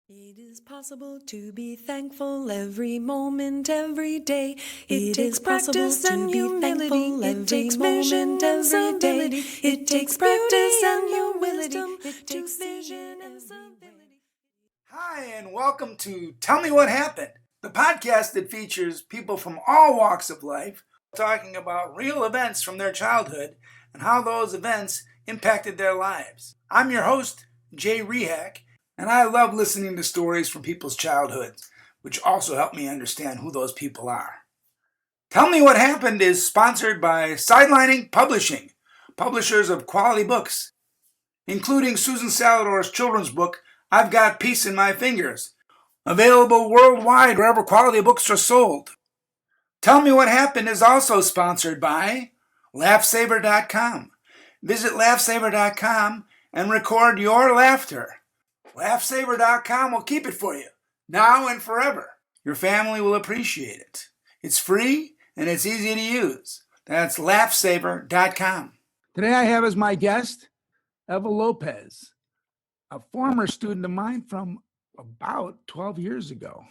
It is possible to be thankful every moment, every day. It takes practice and humility. It takes vision and stability. It takes practice and humility. It takes vision and stability. Hi, and welcome to Tell Me What Happened, the podcast that features people from all walks of life talking about real events from their childhood and how those events impacted their lives. I'm your host, Jay Rehak, and I love listening to stories from people's childhoods, which also help me understand who those people are. Tell Me What Happened is sponsored by Sidelining Publishing, publishers of quality books, including Susan Salidor's children's book, I've Got Peace in My Fingers, available worldwide wherever quality books are sold. Tell Me What Happened is also sponsored by LaughSaver.com. Visit LaughSaver.com and record your laughter. LaughSaver.com will keep it for you, now and forever. Your family will appreciate it. It's free and it's easy to use. That's LaughSaver.com. Today I have as my guest Eva Lopez, a former student of mine from about 12 years ago.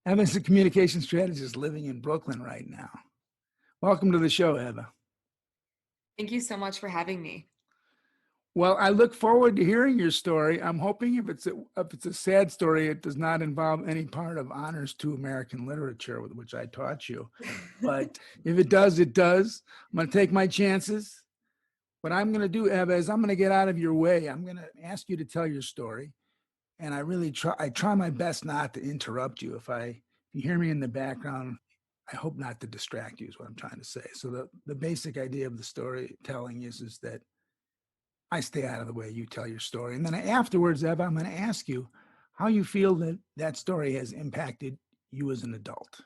Eva's a communication strategist living in Brooklyn right now. Welcome to the show, Eva. Thank you so much for having me. Well, I look forward to hearing your story. I'm hoping if it's a sad story, it does not involve any part of honors to American literature, which I taught you. But if it does, it does. I'm going to take my chances. What I'm going to do, Eva, is I'm going to get out of your way. I'm going to ask you to tell your story. And I try my best not to interrupt you. If you hear me in the background, I hope not to distract you is what I'm trying to say. So the basic idea of the storytelling is that I stay out of the way, you tell your story. And then afterwards, Eva, I'm going to ask you how you feel that story has impacted you as an adult.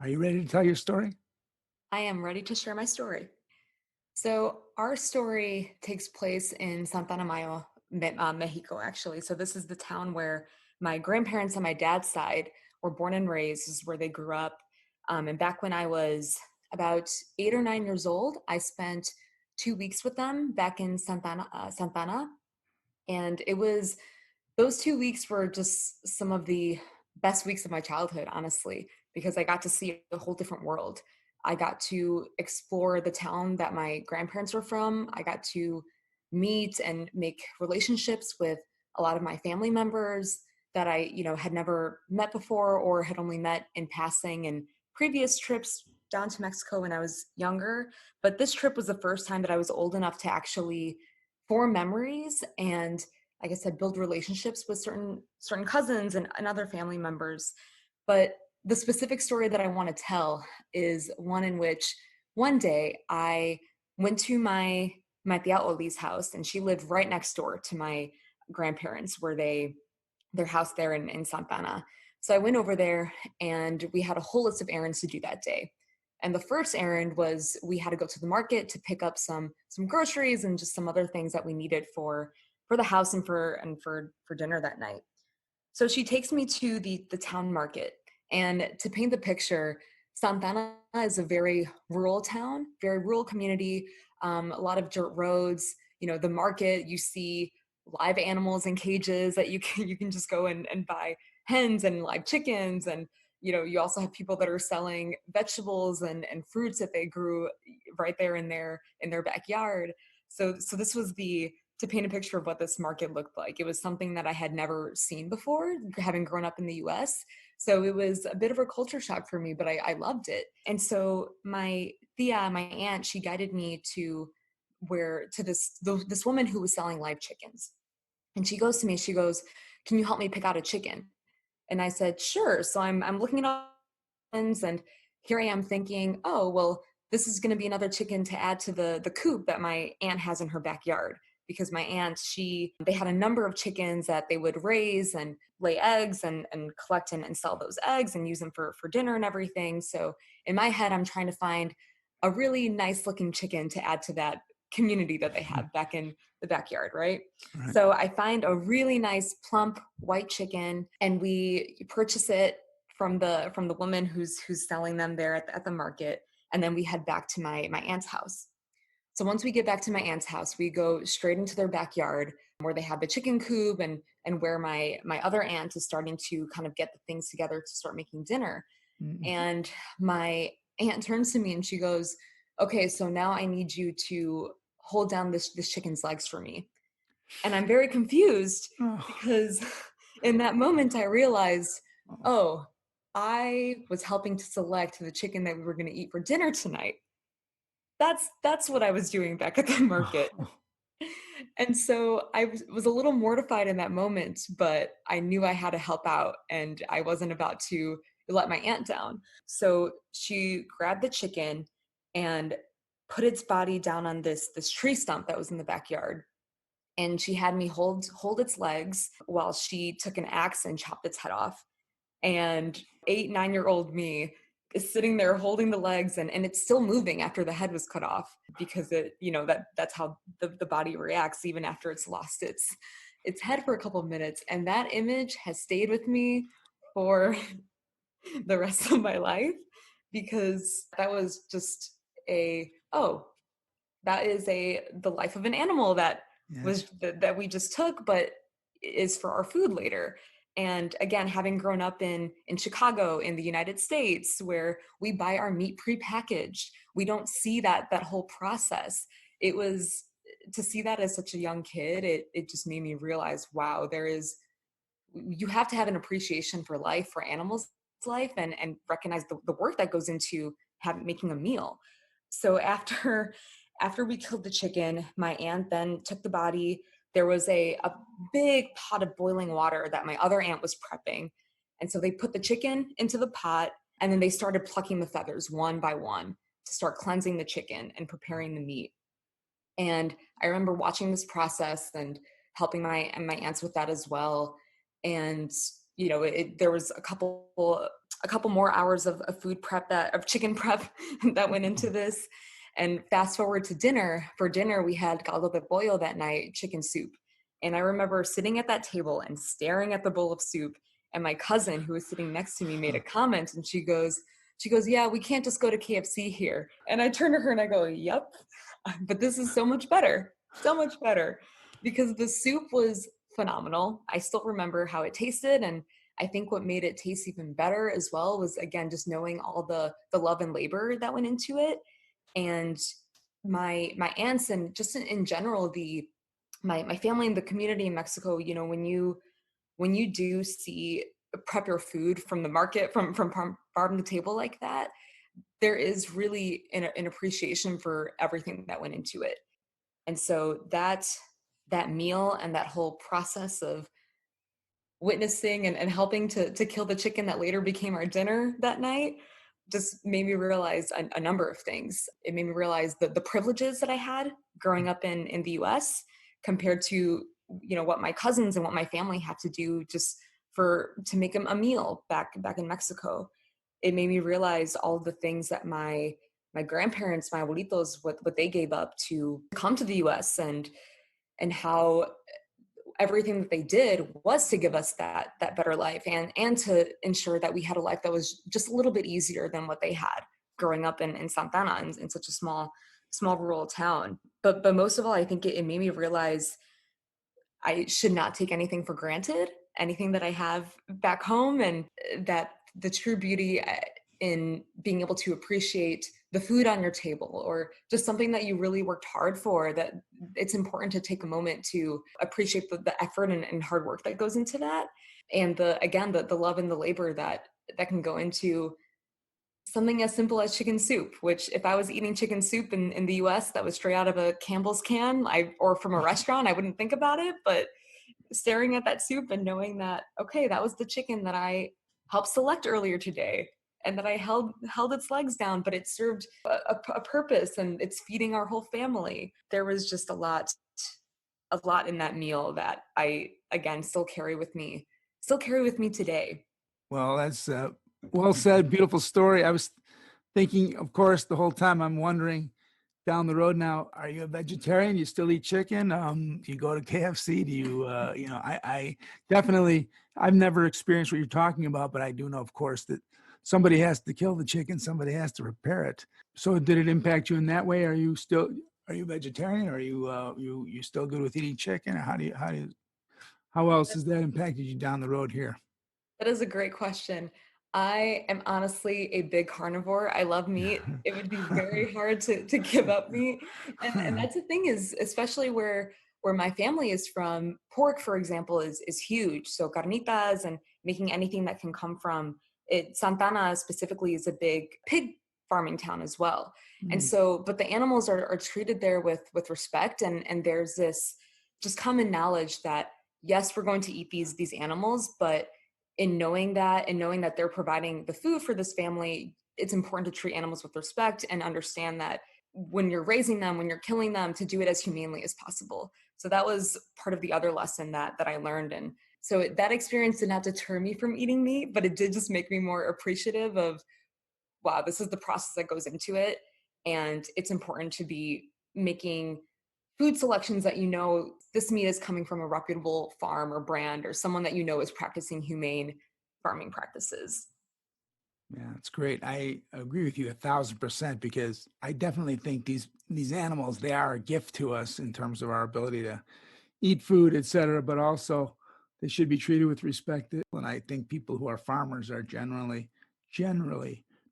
Are you ready to tell your story? I am ready to share my story. So our story takes place in Santana Mayo, Mexico, actually. So this is the town where my grandparents on my dad's side were born and raised. This is where they grew up. And back when I was about 8 or 9 years old, I spent 2 weeks with them back in Santana. And those 2 weeks were just some of the best weeks of my childhood, honestly, because I got to see a whole different world. I got to explore the town that my grandparents were from. I got to meet and make relationships with a lot of my family members that I, had never met before or had only met in passing and previous trips down to Mexico when I was younger. But this trip was the first time that I was old enough to actually form memories and, like I said, build relationships with certain cousins and other family members. But the specific story that I want to tell is one in which one day I went to my tia Oli's house, and she lived right next door to my grandparents, their house there in Santana. So I went over there, and we had a whole list of errands to do that day. And the first errand was we had to go to the market to pick up some groceries and just some other things that we needed for the house and for dinner that night. So she takes me to the town market. And to paint the picture, Santana is a very rural town, very rural community, a lot of dirt roads. The market, you see live animals in cages that you can just go and buy hens and live chickens. And, you also have people that are selling vegetables and fruits that they grew right there in their backyard. So this was to paint a picture of what this market looked like. It was something that I had never seen before, having grown up in the US. So it was a bit of a culture shock for me, but I loved it. And so my aunt, she guided me to this woman who was selling live chickens. And she goes to me, she goes, "Can you help me pick out a chicken?" And I said, "Sure." So I'm looking at chickens, and here I am thinking, oh, well, this is going to be another chicken to add to the coop that my aunt has in her backyard. Because my aunt, they had a number of chickens that they would raise and lay eggs and collect and sell those eggs and use them for dinner and everything. So in my head, I'm trying to find a really nice looking chicken to add to that community that they have back in the backyard, right? So I find a really nice plump white chicken, and we purchase it from the woman who's selling them there at the market. And then we head back to my aunt's house. So once we get back to my aunt's house, we go straight into their backyard. where they have the chicken coop and where my other aunt is starting to kind of get the things together to start making dinner. And my aunt turns to me and she goes, okay, so now I need you to hold down this chicken's legs for me. And I'm very confused because in that moment I realized, oh, I was helping to select the chicken that we were going to eat for dinner tonight. That's what I was doing back at the market. And so I was a little mortified in that moment, but I knew I had to help out and I wasn't about to let my aunt down. So she grabbed the chicken and put its body down on this tree stump that was in the backyard. And she had me hold its legs while she took an axe and chopped its head off. And 9-year-old me is sitting there holding the legs and it's still moving after the head was cut off because that's how the body reacts even after it's lost its head for a couple of minutes. And that image has stayed with me for the rest of my life because that was just that is the life of an animal that was that we just took, but is for our food later. And again, having grown up in Chicago, in the United States, where we buy our meat prepackaged, we don't see that whole process. It was to see that as such a young kid, it just made me realize, wow, you have to have an appreciation for life, for animals' life, and recognize the work that goes into making a meal. So after we killed the chicken, my aunt then took the body. There was a big pot of boiling water that my other aunt was prepping. And so they put the chicken into the pot and then they started plucking the feathers one by one to start cleansing the chicken and preparing the meat. And I remember watching this process and helping my aunts with that as well. And, there was a couple more hours of food prep of chicken prep that went into this. And fast forward to dinner. For dinner, we had caldo de pollo that night, chicken soup. And I remember sitting at that table and staring at the bowl of soup. And my cousin, who was sitting next to me, made a comment. And she goes, yeah, we can't just go to KFC here. And I turn to her and I go, yep, but this is so much better, because the soup was phenomenal. I still remember how it tasted. And I think what made it taste even better as well was, again, just knowing all the love and labor that went into it. And my aunts and just in general, my family and the community in Mexico, when you do see prep your food from the market, from farm to table like that, there is really an appreciation for everything that went into it. And so that meal and that whole process of witnessing and helping to kill the chicken that later became our dinner that night just made me realize a number of things. It made me realize the privileges that I had growing up in the US compared to, what my cousins and what my family had to do just to make a meal back in Mexico. It made me realize all the things that my grandparents, my abuelitos, what they gave up to come to the US and how everything that they did was to give us that better life and to ensure that we had a life that was just a little bit easier than what they had growing up in Santa Ana, in such a small rural town. But most of all, I think it made me realize I should not take anything for granted, anything that I have back home, and that the true beauty in being able to appreciate the food on your table or just something that you really worked hard for, that it's important to take a moment to appreciate the effort and hard work that goes into that. And the love and the labor that can go into something as simple as chicken soup, which if I was eating chicken soup in the US that was straight out of a Campbell's can or from a restaurant, I wouldn't think about it. But staring at that soup and knowing that, okay, that was the chicken that I helped select earlier today, and that I held its legs down, but it served a purpose and it's feeding our whole family. There was just a lot in that meal that I, again, still carry with me today. Well, that's well said. Beautiful story. I was thinking, of course, the whole time I'm wondering down the road now, are you a vegetarian? Do you still eat chicken? Do you go to KFC? Do you, I definitely, I've never experienced what you're talking about, but I do know, of course, that somebody has to kill the chicken. Somebody has to prepare it. So did it impact you in that way? Are are you vegetarian, or are you still good with eating chicken, or how else has that impacted you down the road here? That is a great question. I am honestly a big carnivore. I love meat. It would be very hard to give up meat. And that's the thing is, especially where my family is from, pork, for example, is huge. So carnitas and making anything that can come from it. Santana specifically is a big pig farming town as well. And Mm. so, but the animals are treated there with respect, and there's this just common knowledge that yes, we're going to eat these animals, but in knowing that and knowing that they're providing the food for this family, it's important to treat animals with respect and understand that when you're raising them, when you're killing them, to do it as humanely as possible. So that was part of the other lesson that I learned. And so that experience did not deter me from eating meat, but it did just make me more appreciative of, wow, this is the process that goes into it. And it's important to be making food selections that you know this meat is coming from a reputable farm or brand or someone that you know is practicing humane farming practices. Yeah, it's great. I agree with you 1,000%, because I definitely think these animals, they are a gift to us in terms of our ability to eat food, et cetera, but also they should be treated with respect. And I think people who are farmers are generally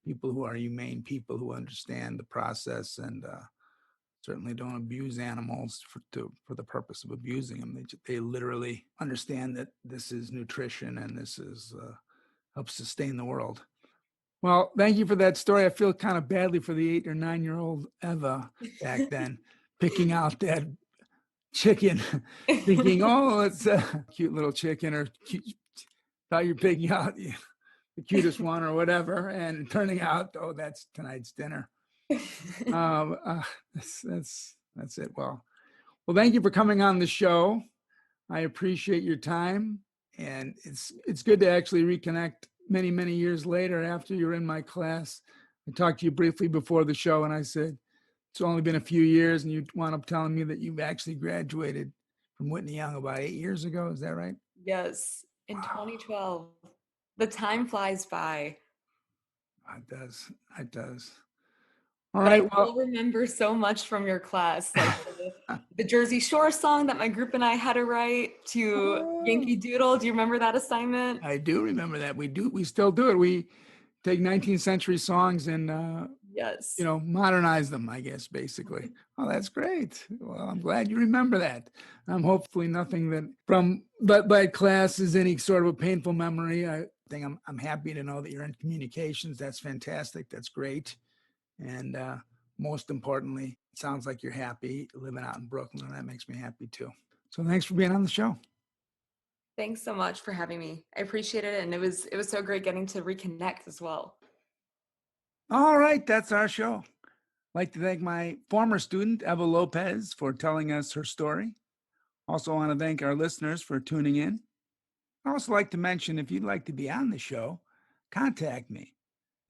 people who are humane, people who understand the process, and certainly don't abuse animals for the purpose of abusing them. They literally understand that this is nutrition, and this is helps sustain the world. Well, thank you for that story. I feel kind of badly for the 8 or 9-year-old Eva back then, picking out that chicken, thinking, oh, it's a cute little chicken, or thought you're picking out the cutest one or whatever, and turning out, oh, that's tonight's dinner. That's it. Well, thank you for coming on the show. I appreciate your time, and it's good to actually reconnect many years later after you're in my class. I talked to you briefly before the show, and I said it's only been a few years, and you wound up telling me that you've actually graduated from Whitney Young about 8 years ago. Is that right? Yes, in Wow. 2012. The time flies by. It does. It does. All But I right. still Well, remember so much from your class, like the Jersey Shore song that my group and I had to write, to Yankee Doodle. Do you remember that assignment? I do remember that. We still do it. We take 19th century songs and Yes. modernize them, I guess, basically. Oh, that's great. Well, I'm glad you remember that. Hopefully nothing that from but class is any sort of a painful memory. I think I'm happy to know that you're in communications. That's fantastic. That's great. And most importantly, it sounds like you're happy living out in Brooklyn, and that makes me happy too. So thanks for being on the show. Thanks so much for having me. I appreciate it, and it was so great getting to reconnect as well. All right, that's our show. I'd like to thank my former student, Eva Lopez, for telling us her story. Also want to thank our listeners for tuning in. I'd also like to mention, if you'd like to be on the show, contact me.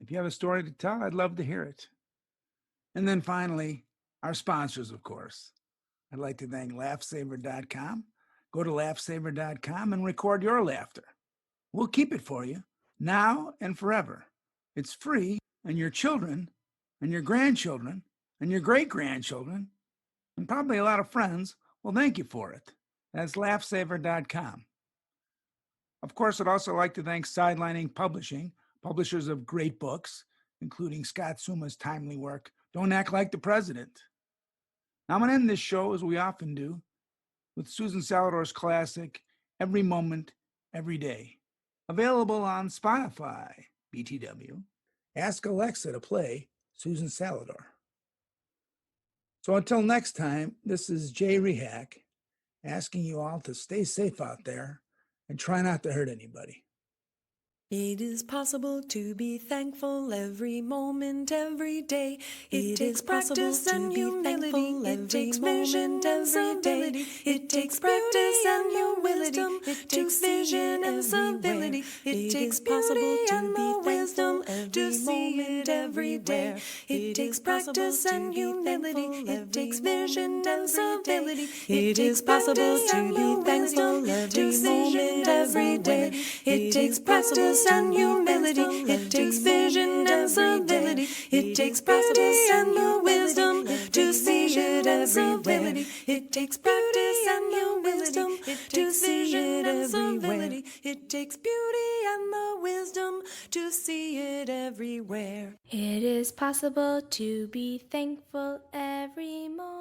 If you have a story to tell, I'd love to hear it. And then finally, our sponsors, of course. I'd like to thank laughsaver.com. Go to laughsaver.com and record your laughter. We'll keep it for you now and forever. It's free, and your children and your grandchildren and your great-grandchildren and probably a lot of friends will thank you for it. That's laughsaver.com. Of course, I'd also like to thank Sidelining Publishing, publishers of great books, including Scott Suma's timely work, Don't Act Like the President. Now, I'm going to end this show, as we often do, with Susan Salidor's classic, Every Moment, Every Day. Available on Spotify, BTW. Ask Alexa to play Susan Salidor. So until next time, this is Jay Rehack asking you all to stay safe out there and try not to hurt anybody. It is possible to be thankful every moment, every day. It takes practice and humility. It takes vision and stability. It takes practice and humility. It takes vision and stability. It takes beauty and the wisdom to see it everywhere. It takes practice and humility. It takes vision and stability. It is possible to be thankful every moment, every day. It takes practice and humility. It takes vision and stability. It takes practice and wisdom to see it as everywhere. It takes practice and the wisdom to see it everywhere. It takes beauty and the wisdom to see it everywhere. It is possible to be thankful every moment.